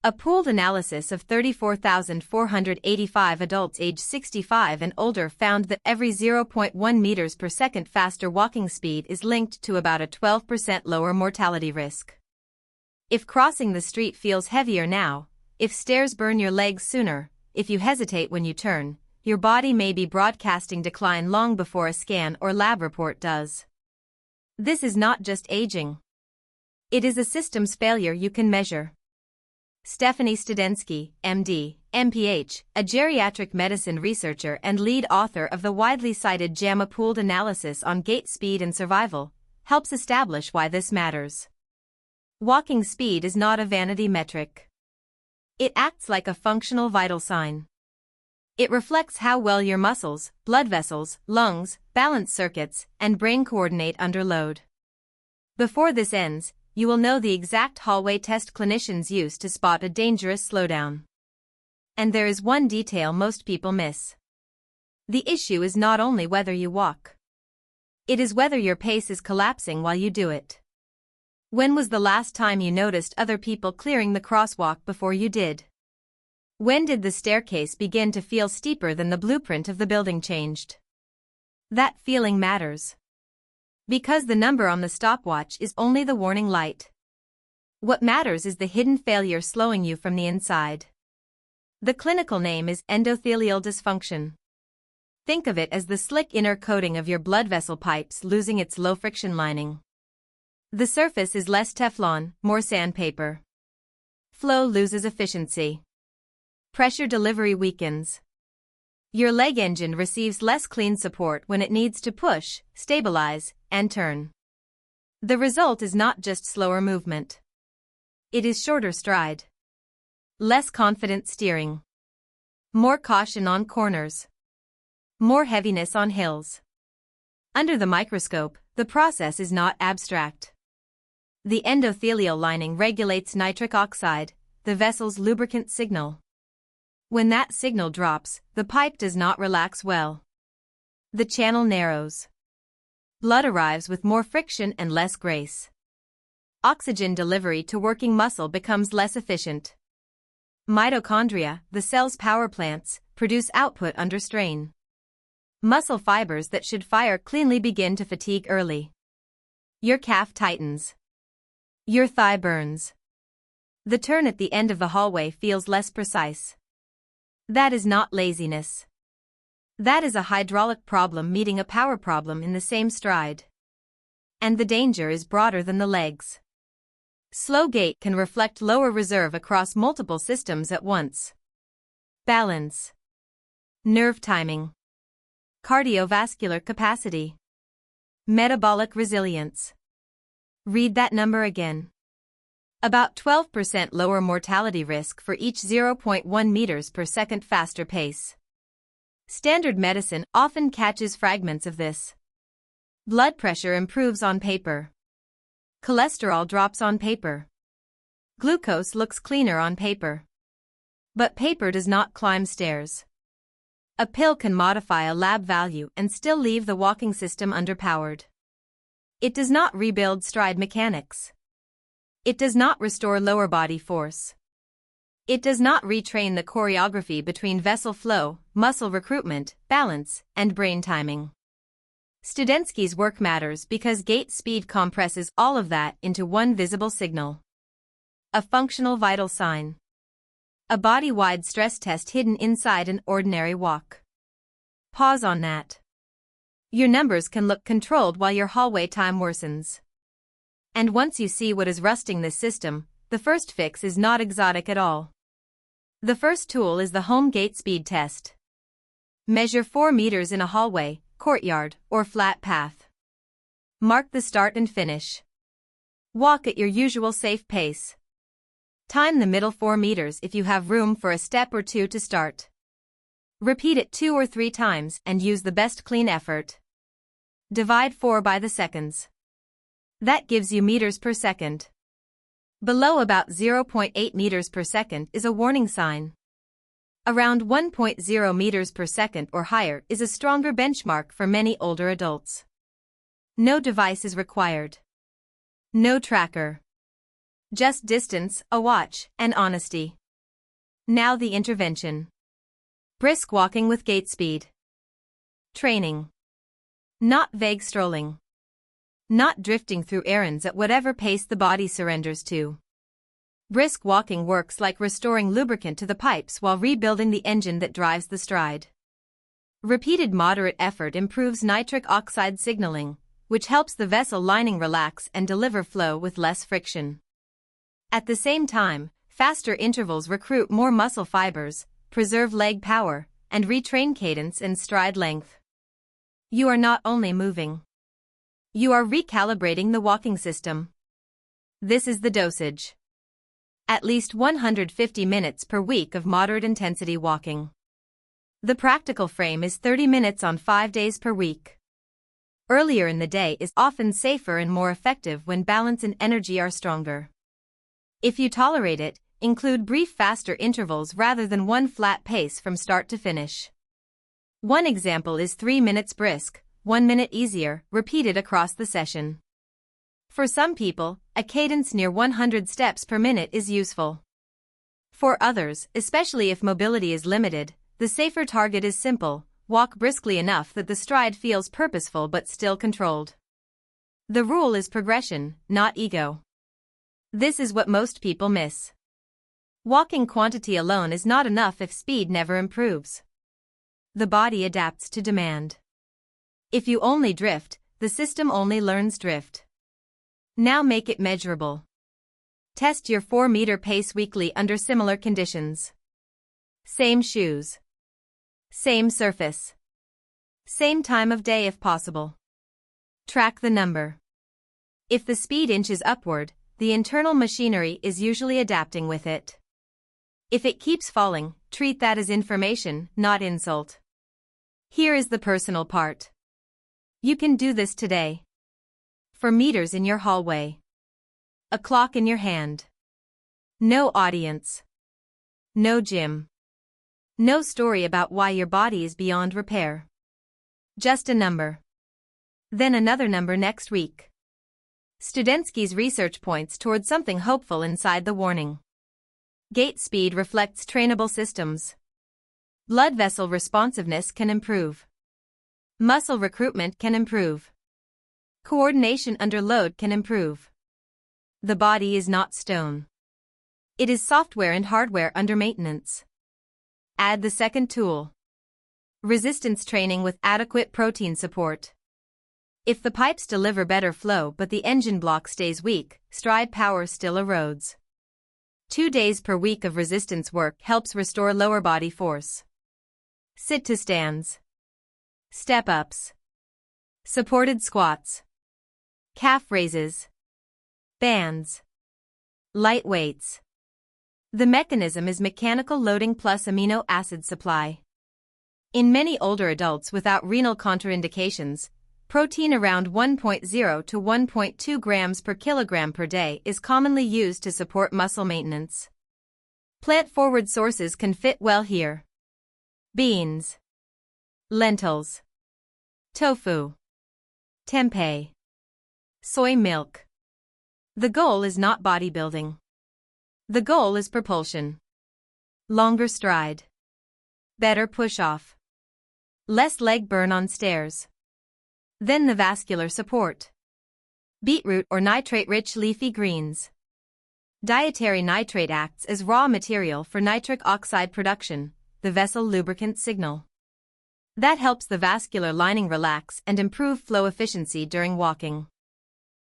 A pooled analysis of 34,485 adults age 65 and older found that every 0.1 meters per second faster walking speed is linked to about a 12% lower mortality risk. If crossing the street feels heavier now, if stairs burn your legs sooner, if you hesitate when you turn, your body may be broadcasting decline long before a scan or lab report does. This is not just aging. It is a systems failure you can measure. Stephanie Studensky, MD, MPH, a geriatric medicine researcher and lead author of the widely cited JAMA pooled analysis on gait speed and survival, helps establish why this matters. Walking speed is not a vanity metric. It acts like a functional vital sign. It reflects how well your muscles, blood vessels, lungs, balance circuits, and brain coordinate under load. Before this ends, you will know the exact hallway test clinicians use to spot a dangerous slowdown. And there is one detail most people miss. The issue is not only whether you walk. It is whether your pace is collapsing while you do it. When was the last time you noticed other people clearing the crosswalk before you did? When did the staircase begin to feel steeper than the blueprint of the building changed? That feeling matters. Because the number on the stopwatch is only the warning light. What matters is the hidden failure slowing you from the inside. The clinical name is endothelial dysfunction. Think of it as the slick inner coating of your blood vessel pipes losing its low-friction lining. The surface is less Teflon, more sandpaper. Flow loses efficiency. Pressure delivery weakens. Your leg engine receives less clean support when it needs to push, stabilize, and turn. The result is not just slower movement. It is shorter stride. Less confident steering. More caution on corners. More heaviness on hills. Under the microscope, the process is not abstract. The endothelial lining regulates nitric oxide, the vessel's lubricant signal. When that signal drops, the pipe does not relax well. The channel narrows. Blood arrives with more friction and less grace. Oxygen delivery to working muscle becomes less efficient. Mitochondria, the cell's power plants, produce output under strain. Muscle fibers that should fire cleanly begin to fatigue early. Your calf tightens. Your thigh burns. The turn at the end of the hallway feels less precise. That is not laziness. That is a hydraulic problem meeting a power problem in the same stride. And the danger is broader than the legs. Slow gait can reflect lower reserve across multiple systems at once. Balance. Nerve timing. Cardiovascular capacity. Metabolic resilience. Read that number again. About 12% lower mortality risk for each 0.1 meters per second faster pace. Standard medicine often catches fragments of this. Blood pressure improves on paper. Cholesterol drops on paper. Glucose looks cleaner on paper. But paper does not climb stairs. A pill can modify a lab value and still leave the walking system underpowered. It does not rebuild stride mechanics. It does not restore lower body force. It does not retrain the choreography between vessel flow, muscle recruitment, balance, and brain timing. Studensky's work matters because gait speed compresses all of that into one visible signal. A functional vital sign. A body-wide stress test hidden inside an ordinary walk. Pause on that. Your numbers can look controlled while your hallway time worsens. And once you see what is rusting this system, the first fix is not exotic at all. The first tool is the home gait speed test. Measure 4 meters in a hallway, courtyard, or flat path. Mark the start and finish. Walk at your usual safe pace. Time the middle 4 meters if you have room for a step or two to start. Repeat it 2 or 3 times and use the best clean effort. Divide 4 by the seconds. That gives you meters per second. Below about 0.8 meters per second is a warning sign. Around 1.0 meters per second or higher is a stronger benchmark for many older adults. No device is required. No tracker. Just distance, a watch, and honesty. Now the intervention. Brisk walking with gait speed. Training. Not vague strolling. Not drifting through errands at whatever pace the body surrenders to. Brisk walking works like restoring lubricant to the pipes while rebuilding the engine that drives the stride. Repeated moderate effort improves nitric oxide signaling, which helps the vessel lining relax and deliver flow with less friction. At the same time, faster intervals recruit more muscle fibers, preserve leg power, and retrain cadence and stride length. You are not only moving. You are recalibrating the walking system. This is the dosage. At least 150 minutes per week of moderate intensity walking. The practical frame is 30 minutes on 5 days per week. Earlier in the day is often safer and more effective when balance and energy are stronger. If you tolerate it, include brief faster intervals rather than one flat pace from start to finish. One example is 3 minutes brisk, 1 minute easier, repeated across the session. For some people, a cadence near 100 steps per minute is useful. For others, especially if mobility is limited, the safer target is simple: walk briskly enough that the stride feels purposeful but still controlled. The rule is progression, not ego. This is what most people miss. Walking quantity alone is not enough if speed never improves. The body adapts to demand. If you only drift, the system only learns drift. Now make it measurable. Test your 4-meter pace weekly under similar conditions. Same shoes. Same surface. Same time of day if possible. Track the number. If the speed inches upward, the internal machinery is usually adapting with it. If it keeps falling, treat that as information, not insult. Here is the personal part. You can do this today. For meters in your hallway. A clock in your hand. No audience. No gym. No story about why your body is beyond repair. Just a number. Then another number next week. Studensky's research points toward something hopeful inside the warning. Gait speed reflects trainable systems. Blood vessel responsiveness can improve. Muscle recruitment can improve. Coordination under load can improve. The body is not stone. It is software and hardware under maintenance. Add the second tool. Resistance training with adequate protein support. If the pipes deliver better flow but the engine block stays weak, stride power still erodes. 2 days per week of resistance work helps restore lower body force. Sit to stands. Step ups. Supported squats. Calf raises. Bands. Light weights. The mechanism is mechanical loading plus amino acid supply. In many older adults without renal contraindications, protein around 1.0 to 1.2 grams per kilogram per day is commonly used to support muscle maintenance. Plant-forward sources can fit well here. Beans. Lentils. Tofu. Tempeh. Soy milk. The goal is not bodybuilding. The goal is propulsion. Longer stride. Better push-off. Less leg burn on stairs. Then the vascular support. Beetroot or nitrate-rich leafy greens. Dietary nitrate acts as raw material for nitric oxide production, the vessel lubricant signal. That helps the vascular lining relax and improve flow efficiency during walking.